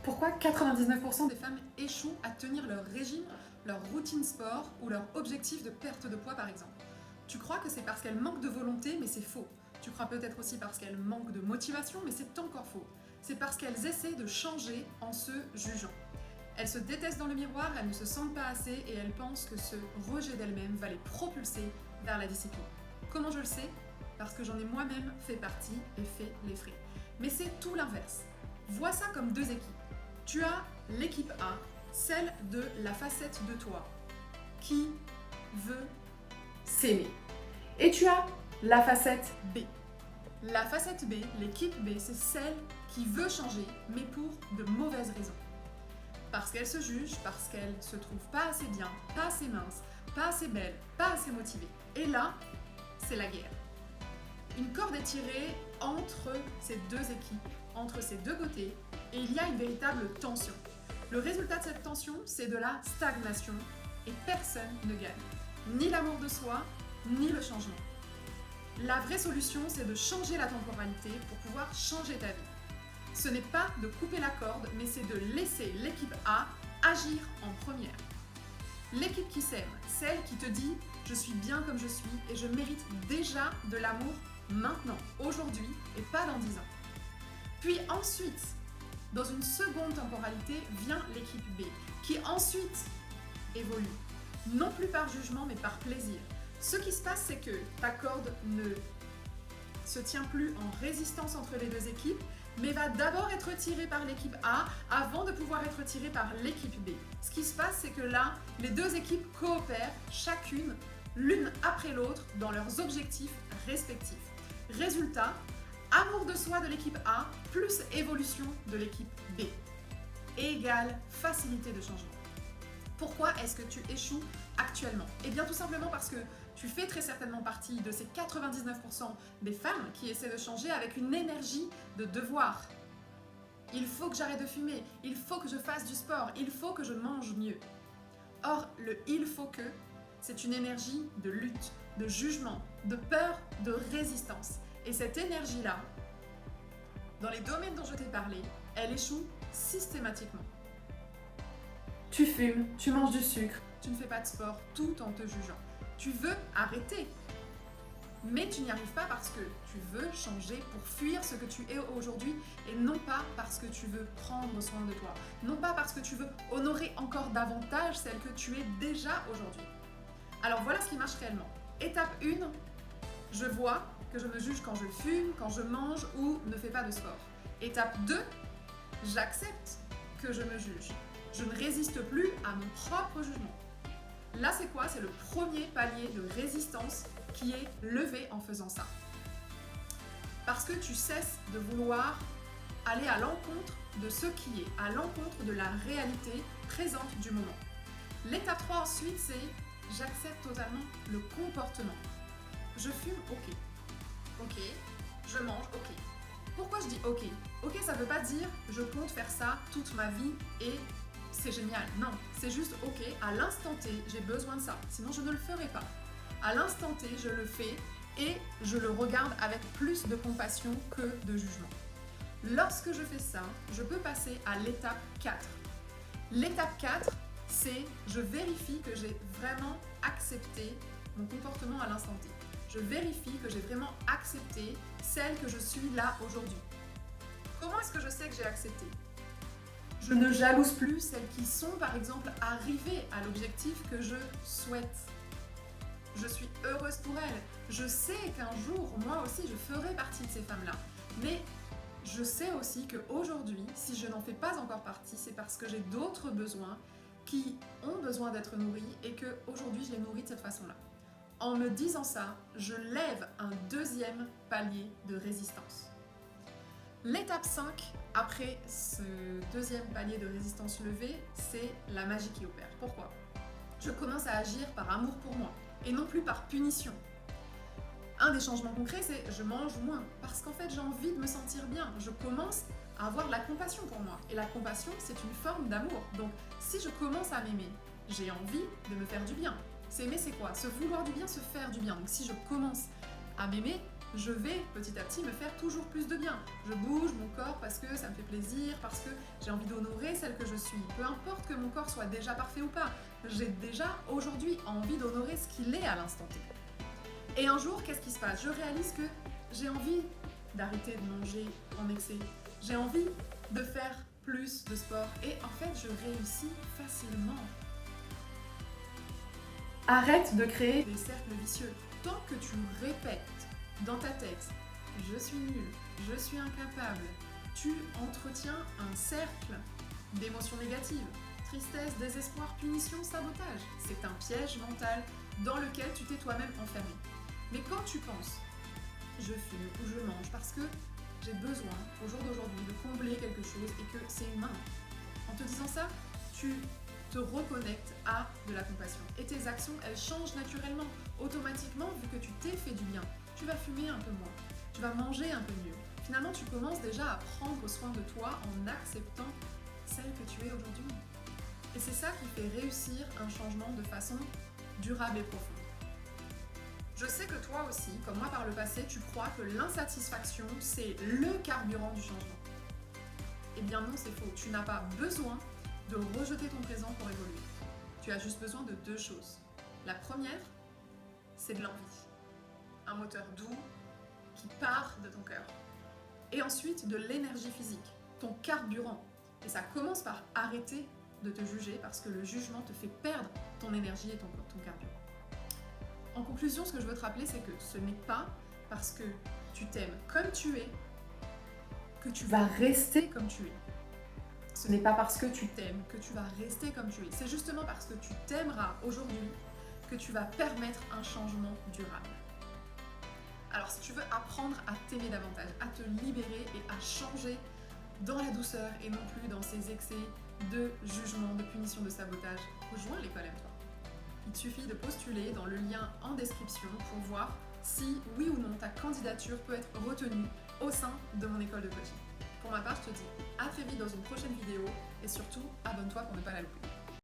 Pourquoi 99% des femmes échouent à tenir leur régime, leur routine sport ou leur objectif de perte de poids par exemple? Tu crois que c'est parce qu'elles manquent de volonté, mais c'est faux. Tu crois peut-être aussi parce qu'elles manquent de motivation, mais c'est encore faux. C'est parce qu'elles essaient de changer en se jugeant. Elles se détestent dans le miroir, elles ne se sentent pas assez et elles pensent que ce rejet d'elles-mêmes va les propulser vers la discipline. Comment je le sais? Parce que j'en ai moi-même fait partie et fait les frais. Mais c'est tout l'inverse. Vois ça comme deux équipes. Tu as l'équipe A, celle de la facette de toi qui veut s'aimer. Et tu as la facette B. La facette B, l'équipe B, c'est celle qui veut changer, mais pour de mauvaises raisons. Parce qu'elle se juge, parce qu'elle se trouve pas assez bien, pas assez mince, pas assez belle, pas assez motivée. Et là, c'est la guerre. Une corde est tirée entre ces deux équipes, entre ces deux côtés, et il y a une véritable tension. Le résultat de cette tension, c'est de la stagnation, et personne ne gagne. Ni l'amour de soi, ni le changement. La vraie solution, c'est de changer la temporalité pour pouvoir changer ta vie. Ce n'est pas de couper la corde, mais c'est de laisser l'équipe A agir en première. L'équipe qui s'aime, celle qui te dit « je suis bien comme je suis et je mérite déjà de l'amour maintenant, aujourd'hui et pas dans 10 ans ». Puis ensuite, dans une seconde temporalité, vient l'équipe B, qui ensuite évolue, non plus par jugement mais par plaisir. Ce qui se passe, c'est que ta corde ne se tient plus en résistance entre les deux équipes, mais va d'abord être tirée par l'équipe A avant de pouvoir être tirée par l'équipe B. Ce qui se passe, c'est que là, les deux équipes coopèrent, chacune, l'une après l'autre, dans leurs objectifs respectifs. Résultat, amour de soi de l'équipe A plus évolution de l'équipe B égale facilité de changement. Pourquoi est-ce que tu échoues actuellement? Eh bien tout simplement parce que tu fais très certainement partie de ces 99% des femmes qui essaient de changer avec une énergie de devoir. Il faut que j'arrête de fumer, il faut que je fasse du sport, il faut que je mange mieux. Or, le « il faut que », c'est une énergie de lutte, de jugement, de peur, de résistance. Et cette énergie-là, dans les domaines dont je t'ai parlé, elle échoue systématiquement. Tu fumes, tu manges du sucre, tu ne fais pas de sport tout en te jugeant. Tu veux arrêter, mais tu n'y arrives pas parce que tu veux changer pour fuir ce que tu es aujourd'hui et non pas parce que tu veux prendre soin de toi, non pas parce que tu veux honorer encore davantage celle que tu es déjà aujourd'hui. Alors voilà ce qui marche réellement. Étape 1, je vois que je me juge quand je fume, quand je mange ou ne fais pas de sport. Étape 2, j'accepte que je me juge. Je ne résiste plus à mon propre jugement. Là, c'est quoi? C'est le premier palier de résistance qui est levé en faisant ça. Parce que tu cesses de vouloir aller à l'encontre de ce qui est, à l'encontre de la réalité présente du moment. L'étape 3 ensuite, c'est j'accepte totalement le comportement. Je fume, ok. Ok. Je mange, ok. Pourquoi je dis ok? Ok, ça ne veut pas dire je compte faire ça toute ma vie et c'est génial. Non, c'est juste ok, à l'instant T, j'ai besoin de ça. Sinon, je ne le ferai pas. À l'instant T, je le fais et je le regarde avec plus de compassion que de jugement. Lorsque je fais ça, je peux passer à l'étape 4. L'étape 4, c'est je vérifie que j'ai vraiment accepté mon comportement à l'instant T. Je vérifie que j'ai vraiment accepté celle que je suis là aujourd'hui. Comment est-ce que je sais que j'ai accepté? Je ne jalouse plus celles qui sont par exemple arrivées à l'objectif que je souhaite. Je suis heureuse pour elles. Je sais qu'un jour, moi aussi, je ferai partie de ces femmes-là. Mais je sais aussi qu'aujourd'hui, si je n'en fais pas encore partie, c'est parce que j'ai d'autres besoins qui ont besoin d'être nourris et qu'aujourd'hui, je les nourris de cette façon-là. En me disant ça, je lève un deuxième palier de résistance. L'étape 5, après ce deuxième palier de résistance levée, c'est la magie qui opère. Pourquoi? Je commence à agir par amour pour moi et non plus par punition. Un des changements concrets, c'est je mange moins parce qu'en fait j'ai envie de me sentir bien. Je commence à avoir de la compassion pour moi. Et la compassion, c'est une forme d'amour. Donc si je commence à m'aimer, j'ai envie de me faire du bien. S'aimer, c'est quoi? Se vouloir du bien, se faire du bien. Donc si je commence à m'aimer, je vais petit à petit me faire toujours plus de bien. Je bouge mon corps parce que ça me fait plaisir, parce que j'ai envie d'honorer celle que je suis. Peu importe que mon corps soit déjà parfait ou pas, j'ai déjà aujourd'hui envie d'honorer ce qu'il est à l'instant T. Et un jour, qu'est-ce qui se passe? Je réalise que j'ai envie d'arrêter de manger en excès. J'ai envie de faire plus de sport et en fait, je réussis facilement. Arrête de créer des cercles vicieux. Tant que tu répètes dans ta tête « je suis nul, je suis incapable », tu entretiens un cercle d'émotions négatives. Tristesse, désespoir, punition, sabotage. C'est un piège mental dans lequel tu t'es toi-même enfermé. Mais quand tu penses « je fume ou je mange parce que j'ai besoin au jour d'aujourd'hui de combler quelque chose et que c'est humain », en te disant ça, tu te reconnectes à de la compassion. Et tes actions, elles changent naturellement, automatiquement, vu que tu t'es fait du bien. Tu vas fumer un peu moins, tu vas manger un peu mieux. Finalement, tu commences déjà à prendre soin de toi en acceptant celle que tu es aujourd'hui. Et c'est ça qui fait réussir un changement de façon durable et profonde. Je sais que toi aussi, comme moi par le passé, tu crois que l'insatisfaction, c'est le carburant du changement. Eh bien non, c'est faux. Tu n'as pas besoin de rejeter ton présent pour évoluer. Tu as juste besoin de deux choses. La première, c'est de l'envie. Un moteur doux qui part de ton cœur. Et ensuite, de l'énergie physique, ton carburant. Et ça commence par arrêter de te juger parce que le jugement te fait perdre ton énergie et ton carburant. En conclusion, ce que je veux te rappeler, c'est que ce n'est pas parce que tu t'aimes comme tu es que tu vas rester comme tu es. Ce n'est pas parce que tu t'aimes que tu vas rester comme tu es. C'est justement parce que tu t'aimeras aujourd'hui que tu vas permettre un changement durable. Alors si tu veux apprendre à t'aimer davantage, à te libérer et à changer dans la douceur et non plus dans ces excès de jugement, de punition, de sabotage, rejoins l'école Aime-toi. Il te suffit de postuler dans le lien en description pour voir si, oui ou non, ta candidature peut être retenue au sein de mon école de coaching. Pour ma part, je te dis à très vite dans une prochaine vidéo et surtout, abonne-toi pour ne pas la louper.